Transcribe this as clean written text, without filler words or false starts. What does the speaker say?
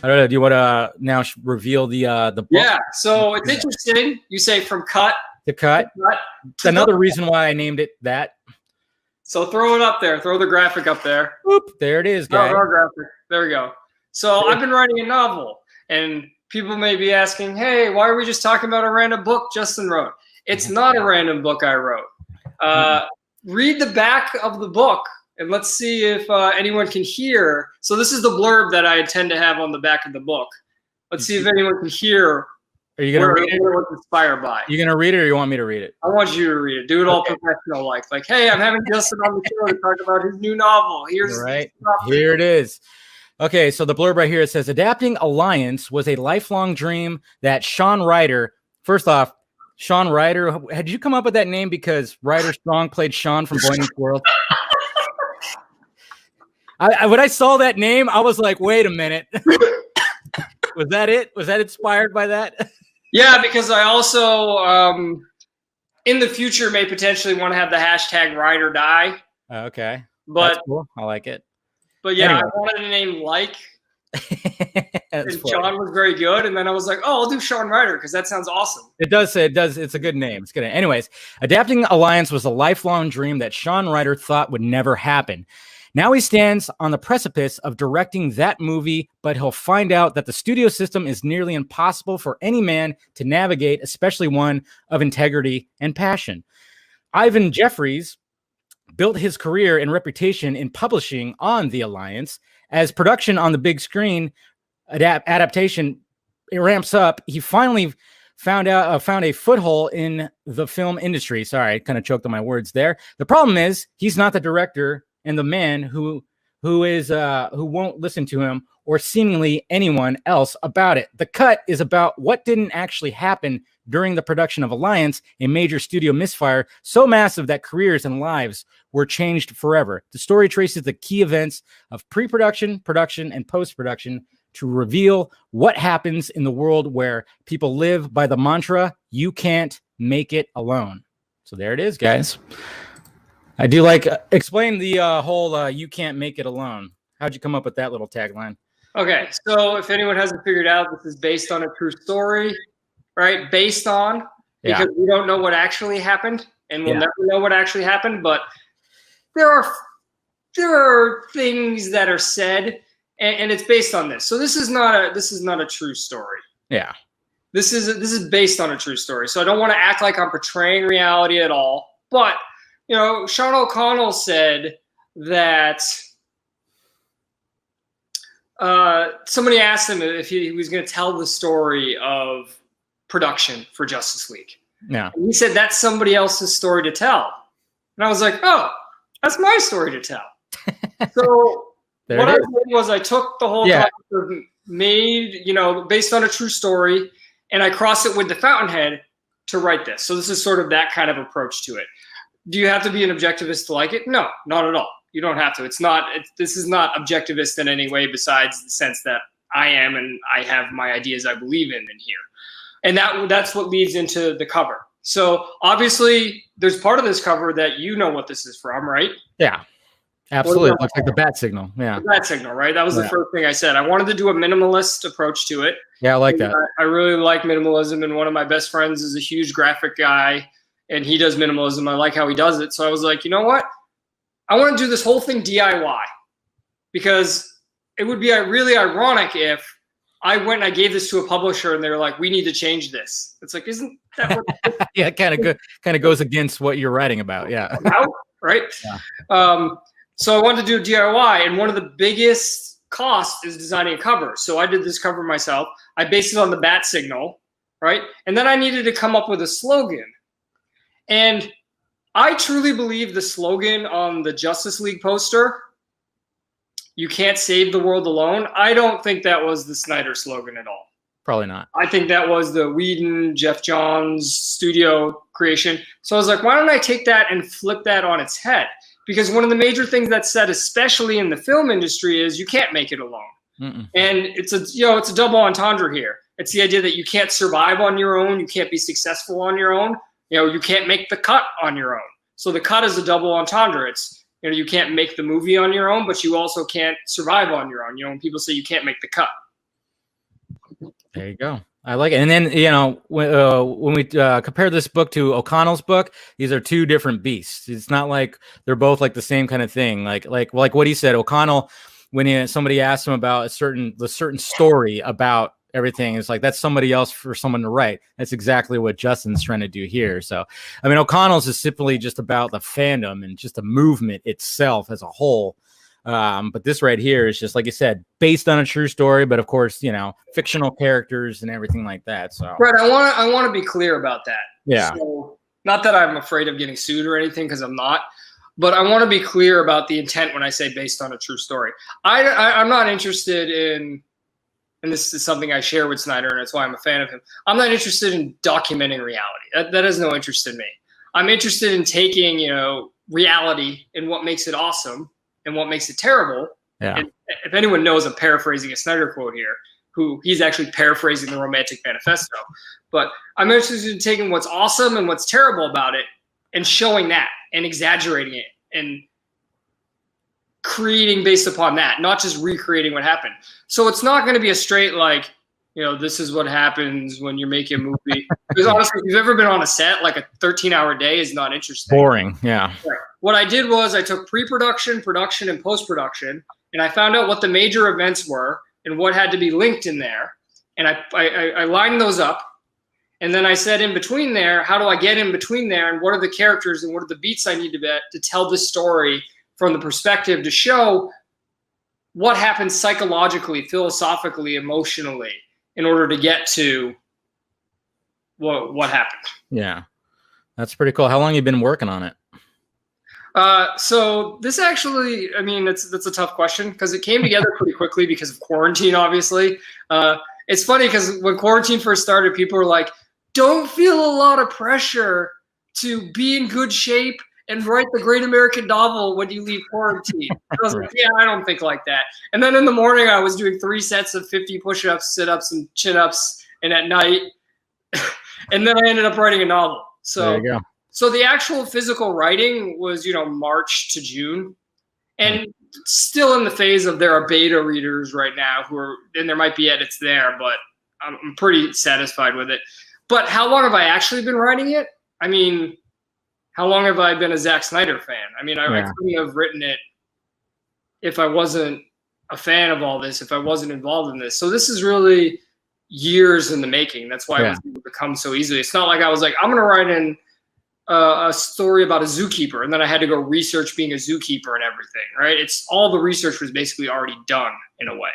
don't know. Do you want to now reveal the book? Yeah. So it's interesting. You say from cut to cut. It's another reason why I named it that. So throw it up there. Throw the graphic up there. Whoop, there it is, guys. Oh, graphic. There we go. So I've been writing a novel, and people may be asking, hey, why are we just talking about a random book Justin wrote? It's not a random book I wrote. Read the back of the book, and let's see if anyone can hear. So this is the blurb that I intend to have on the back of the book. Let's see if anyone can hear. Are you going to read it? What it's inspired by. You going to read it, or you want me to read it? I want you to read it. Do it all professional like, hey, I'm having Justin on the show to talk about his new novel. Here's right. Here it is. Okay, so the blurb right here, it says, adapting Alliance was a lifelong dream that Sean Ryder, first off, Sean Ryder, had you come up with that name because Ryder Strong played Sean from Boy Meets World? When I saw that name, I was like, wait a minute. Was that it? Was that inspired by that? Yeah, because I also, in the future, may potentially want to have the hashtag Ride or Die. Okay. But that's cool. I like it. But yeah, anyway. I wanted a name like, and Sean was very good. And then I was like, oh, I'll do Sean Ryder because that sounds awesome. It does. It's a good name. It's good. Anyways, adapting Alliance was a lifelong dream that Sean Ryder thought would never happen. Now he stands on the precipice of directing that movie, but he'll find out that the studio system is nearly impossible for any man to navigate, especially one of integrity and passion. Ivan Jeffries built his career and reputation in publishing on The Alliance. As production on the big screen adaptation it ramps up, he finally found a foothold in the film industry. Sorry, I kind of choked on my words there. The problem is he's not the director and the man who won't listen to him or seemingly anyone else about it. The Cut is about what didn't actually happen during the production of Alliance, a major studio misfire so massive that careers and lives were changed forever. The story traces the key events of pre-production, production, and post-production to reveal what happens in the world where people live by the mantra, you can't make it alone. So there it is, guys. I do like, explain the whole you can't make it alone. How'd you come up with that little tagline? Okay, so if anyone hasn't figured out, this is based on a true story, right? Based on, because we don't know what actually happened, and we'll never know what actually happened, but there are things that are said, and it's based on this. So this is not a true story. Yeah. This is based on a true story. So I don't want to act like I'm portraying reality at all, but you know, Sean O'Connell said that somebody asked him if he was going to tell the story of production for Justice League. Yeah. And he said, that's somebody else's story to tell. And I was like, oh, that's my story to tell. So what I did was I took the whole concept of made, based on a true story, and I crossed it with the Fountainhead to write this. So this is sort of that kind of approach to it. Do you have to be an objectivist to like it? No, not at all. You don't have to. This is not objectivist in any way besides the sense that I am and I have my ideas I believe in here. And that's what leads into the cover. So obviously there's part of this cover that you know what this is from, right? Yeah, absolutely. It looks like the bat signal. Yeah. The bat signal, right? That was the first thing I said. I wanted to do a minimalist approach to it. Yeah, I like that. I really like minimalism, and one of my best friends is a huge graphic guy, and he does minimalism. I like how he does it. So I was like, you know what? I want to do this whole thing DIY, because it would be really ironic if I went and I gave this to a publisher and they were like, we need to change this. It's like, isn't that what yeah, it kind of goes against what you're writing about. Yeah. Right. Yeah. So I wanted to do a DIY, and one of the biggest costs is designing a cover. So I did this cover myself. I based it on the bat signal, right? And then I needed to come up with a slogan. And I truly believe the slogan on the Justice League poster, you can't save the world alone, I don't think that was the Snyder slogan at all. Probably not. I think that was the Whedon, Jeff Johns studio creation. So I was like, why don't I take that and flip that on its head? Because one of the major things that's said, especially in the film industry, is you can't make it alone. And it's a double entendre here. It's the idea that you can't survive on your own. You can't be successful on your own. You can't make the cut on your own. So the cut is a double entendre. It's, you can't make the movie on your own, but you also can't survive on your own. When people say you can't make the cut. There you go. I like it. And then, when we compare this book to O'Connell's book, these are two different beasts. It's not like they're both like the same kind of thing. Like what he said, O'Connell, when somebody asked him about the certain story about everything, it's like that's somebody else for someone to write. That's exactly what Justin's trying to do here. So, I mean, O'Connell's is simply just about the fandom and just the movement itself as a whole. But this right here is just, like you said, based on a true story, but of course, fictional characters and everything like that. So, right, I want to be clear about that. Yeah. So, not that I'm afraid of getting sued or anything, because I'm not, but I want to be clear about the intent when I say based on a true story. I'm not interested in, and this is something I share with Snyder, and that's why I'm a fan of him. I'm not interested in documenting reality. That has no interest in me. I'm interested in taking, reality and what makes it awesome and what makes it terrible. Yeah. And if anyone knows, I'm paraphrasing a Snyder quote here, who he's actually paraphrasing the Romantic Manifesto. But I'm interested in taking what's awesome and what's terrible about it and showing that and exaggerating it and creating based upon that, not just recreating what happened. So it's not going to be a straight like, this is what happens when you're making a movie. Because honestly, if you've ever been on a set, like a 13-hour day is not interesting. Boring, yeah. Right. What I did was I took pre-production, production, and post-production, and I found out what the major events were and what had to be linked in there. And I lined those up. And then I said in between there, how do I get in between there? And what are the characters and what are the beats I need to tell this story from the perspective to show what happens psychologically, philosophically, emotionally in order to get to what happened. Yeah, that's pretty cool. How long have you been working on it? So this actually, I mean, that's a tough question because it came together pretty quickly because of quarantine, obviously. It's funny because when quarantine first started, people were like, don't feel a lot of pressure to be in good shape and write the great American novel when you leave quarantine. I was like, yeah, I don't think like that. And then in the morning, I was doing 3 sets of 50 push-ups, sit-ups, and chin-ups, and at night. And then I ended up writing a novel. So there you go. So the actual physical writing was, March to June. And still in the phase of there are beta readers right now and there might be edits there, but I'm pretty satisfied with it. But how long have I actually been writing it? I mean, how long have I been a Zack Snyder fan? I mean, I couldn't have written it if I wasn't a fan of all this, if I wasn't involved in this. So this is really years in the making. That's why it was able to come so easily. It's not like I was like, I'm going to write in a story about a zookeeper, and then I had to go research being a zookeeper and everything, right? It's all the research was basically already done in a way.